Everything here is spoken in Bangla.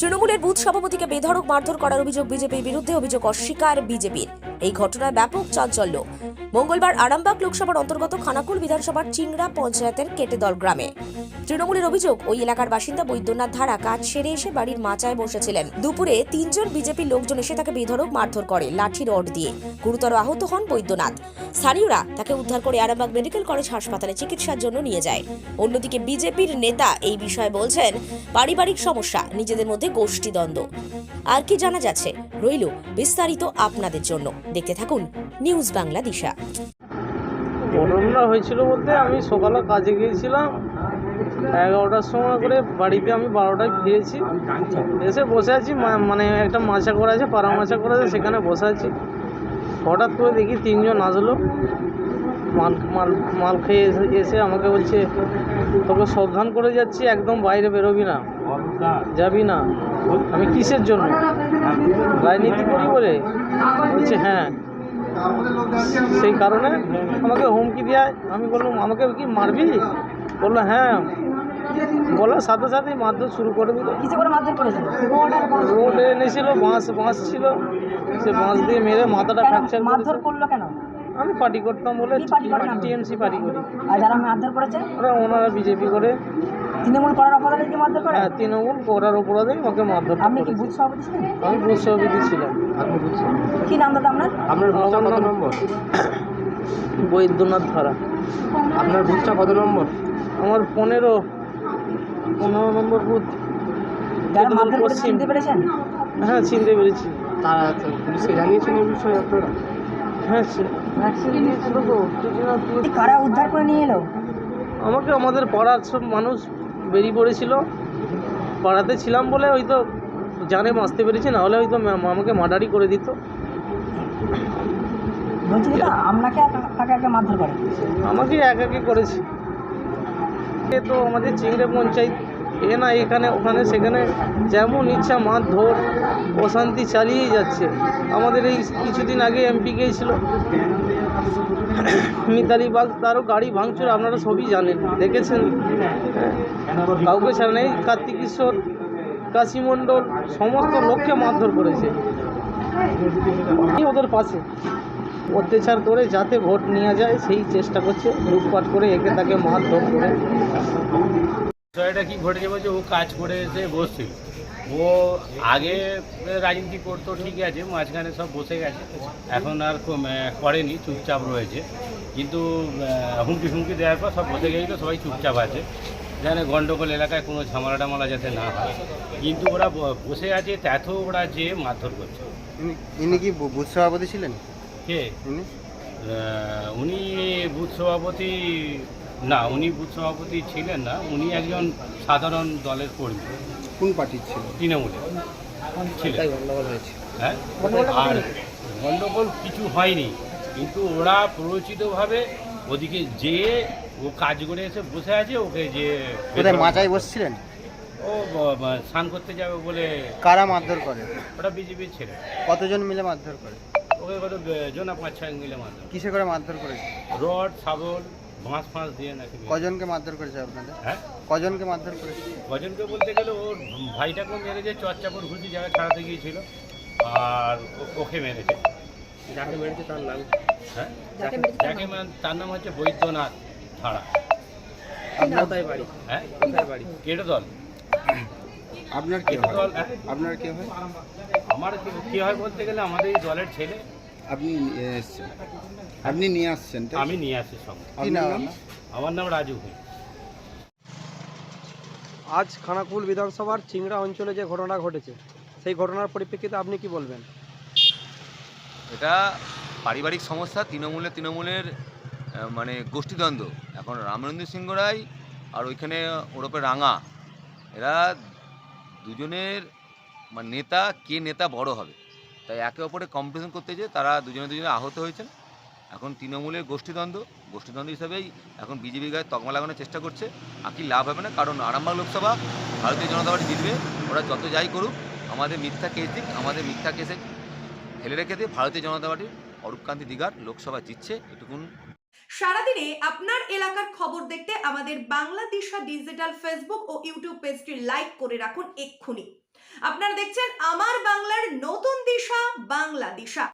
তৃণমূলের বুথ সভাপতিকে বেধড়ক মারধর করার অভিযোগ বিজেপির বিরুদ্ধে, অভিযোগ অস্বীকার বিজেপির। এই ঘটনায় ব্যাপক চাঞ্চল্য মঙ্গলবার আরামবাগ লোকসভার অন্তর্গত খানাকুল বিধানসভার চিংড়া পঞ্চায়েতের কেটেদল গ্রামে। তৃণমূলের অভিযোগ, ওই এলাকার বাসিন্দা বৈদ্যনাথ ধারা কাজ সেরে এসে বাড়ির মাচায় বসেছিলেন। দুপুরে 3 জন বিজেপির লোকজন এসে তাকে বেধড়ক মারধর করে লাঠি রড দিয়ে। গুরুতর আহত হন বৈদ্যনাথ। স্থানীয়রা তাকে উদ্ধার করে আরামবাগ মেডিকেল কলেজ হাসপাতালে চিকিৎসার জন্য নিয়ে যায়। অন্যদিকে বিজেপির নেতা এই বিষয়ে বলছেন, পারিবারিক সমস্যা, নিজেদের মধ্যে গোষ্ঠীদ্বন্দ্ব। আর কি জানা যাচ্ছে রইল বিস্তারিত আপনাদের জন্য। দেখতে থাকুন নিউজ বাংলা দিশা। ঘটনা হয়েছিল বলতে, আমি সকালে কাজে গিয়েছিলাম 11টার সময় করে, বাড়িতে আমি 12টায় ফিরেছি। এসে বসে আছি, মানে একটা মাচা করা আছে, পাড়া মাচা করা আছে, সেখানে বসে আছি। হঠাৎ করে দেখি 3 জন আসলো, মাল খেয়ে এসে আমাকে বলছে, তোকে সাবধান করে যাচ্ছি, একদম বাইরে বেরোবি না, যাবি না। আমি কিসের জন্য? রাজনীতি করি বলে বলছে। হ্যাঁ, সেই কারণে আমাকে হুমকি দেয়। আমি বললাম, আমাকে কি মারবি? বললো হ্যাঁ। বলার সাথে সাথেই মারধর শুরু করে দিল। রোড এনেছিল, বাঁশ ছিল, সে বাঁশ দিয়ে মেরে মাথাটা ফ্র্যাকচার করলো। কেন? আমি পার্টি করতাম বলে, টিএমসি পার্টি করি। আর যারা মারধর করেছে ওনারা বিজেপি করে। তৃণমূল করার অপরাধে কি মারধর করে? হ্যাঁ, তৃণমূল করার অপরাধেই আমাকে মারধর। আপনি কি বুথ সভাপতি ছিলেন? আমি বুথ সভাপতি ছিলাম। কি নাম দাদা আপনার? আমার নাম নম্বর বৈদ্যনাথ ধারা। আপনার বুথটা কত নম্বর? আমার 15 নম্বর বুথ। যারা মারধর করেছে চিনতে পেরেছেন? হ্যাঁ, চিনতে পেরেছি। তারা পুলিশকে জানিয়েছেন এই বিষয়ে আপনারা? হ্যাঁ, নিয়েছিল তো। কারা উদ্ধার করে নিয়ে এলো? আমাকে আমাদের পাড়ার সব মানুষ বেরিয়ে পড়েছিল। পাড়াতে ছিলাম বলে হয়তো জানে বাঁচতে পেরেছি, না হলে হয়তো আমাকে মার্ডারই করে দিত। বলছি দাদা, আপনাকে কাকে কাকে মারধর করে? আমাকে একাকে করেছে। এ তো আমাদের চিংড়ে পঞ্চায়েত, না এখানে ওখানে সেখানে যেমন ইচ্ছা মারধর, অশান্তি চালিয়েই যাচ্ছে। আমাদের এই কিছুদিন আগে এমপি গিয়েছিল মিতালি বাগ, তারও গাড়ি ভাঙচুর, আপনারা সবই জানেন, দেখেছেন। কাউকে ছাড়া নেই, কার্তিক ঈশ্বর, কাশী মণ্ডল, সমস্ত লোককে মারধর করেছে। ওদের পাশে অত্যাচার করে যাতে ভোট নিয়ে যায় সেই চেষ্টা করছে, লুটপাট করে একে তাকে মারধর করে। বিষয়টা কি ঘটেছে বলছে, ও কাজ করে এসে বসছিল। ও আগে রাজনীতি করতো, ঠিক আছে, মাঝখানে সব বসে গেছে, এখন আর করেনি, চুপচাপ রয়েছে। কিন্তু হুমকি দেওয়ার পর সব বসে গেছিলো, সবাই চুপচাপ আছে, যেন গণ্ডগোল এলাকায় কোনো ঝামেলা টামালা যাতে না হয়। কিন্তু ওরা বসে আছে, এত ওরা যে মারধর করছে। ইনি কি বুথ সভাপতি ছিলেন? কে উনি? বুথ সভাপতি না, উনি বুথ সভাপতি ছিলেন না, উনি একজন সাধারণ দলের কর্মী। কোন পার্টির ছিল? তৃণমূলে ছিলেন। গন্ডগোল হয়েছে? হ্যাঁ, আর গণ্ডগোল কিছু হয়নি, কিন্তু ওরা প্ররোচিতভাবে ওদিকে যে ও কাজ করে এসে বসে আছে, ওকে যে কোথায় মাচায় বসছিলেন? ও স্নান করতে যাবে বলে। কারা মারধর করে? ওটা বিজেপির ছেলে। কতজন মিলে মারধর করে? ওকে কত জনা 5-6 মিলে মারধর। কিসে করে মারধর করেছে? রড, শাবল, বাঁশ দিয়ে নাকি। কজনকে মারধর করেছে আপনাদের? হ্যাঁ, কজনকে মারধর করেছে? কজনকে বলতে গেলে ওর ভাইটাকেও মেরেছে, চচ্চাপড় ঘুষি জায়গা ছাড়াতে গিয়েছিল, আর ওকে মেরেছে। যাকে মেরেছে তার নাম? হ্যাঁ, তার নাম হচ্ছে বৈদ্যনাথ ধারা। কোথায় বাড়ি? হ্যাঁ, কোথায় বাড়ি? কেটেদল। আপনার কি হয়? কেটেদল। আপনার কি হয়? আমার কি হয় বলতে গেলে, আমাদের এই দলের ছেলে। আপনি এসেছেন? আপনি নিয়ে আসছেন? আমি নিয়ে আসি সব। কি নাম? আমার নাম রাজু। আজ খানাকুল বিধানসভার চিংড়া অঞ্চলে যে ঘটনা ঘটেছে, সেই ঘটনার পরিপ্রেক্ষিতে আপনি কি বলবেন? এটা পারিবারিক সমস্যা, তৃণমূলের মানে গোষ্ঠীদ্বন্দ্ব। এখন রামনন্দী সিংহ রায় আর ওইখানে ওরপে রাঙা, এরা দুজনের মানে নেতা বড় হবে, তাই একে অপরে কম্পিটিশন করতে যেয়ে তারা দুজনে আহত হয়েছেন। এখন তৃণমূলের গোষ্ঠীদ্বন্দ্ব হিসাবেই এখন বিজেপি গায়ে তকমা লাগানোর চেষ্টা করছে। আর কি লাভ হবে না, কারণ আরামবাগ লোকসভা ভারতীয় জনতা পার্টি জিতবে। ওরা যত যাই করুক, আমাদের মিথ্যা কেসে ফেলে রেখে দিয়ে ভারতীয় জনতা পার্টির অরূপকান্তি দিগার লোকসভা জিতছে, এটুকুন। সারাদিনে আপনার এলাকার খবর দেখতে আমাদের বাংলা দিশা ডিজিটাল ফেসবুক ও ইউটিউব পেজটি লাইক করে রাখুন এক্ষুনি। আপনারা দেখছেন আমার বাংলার নতুন দিশা, বাংলা দিশা।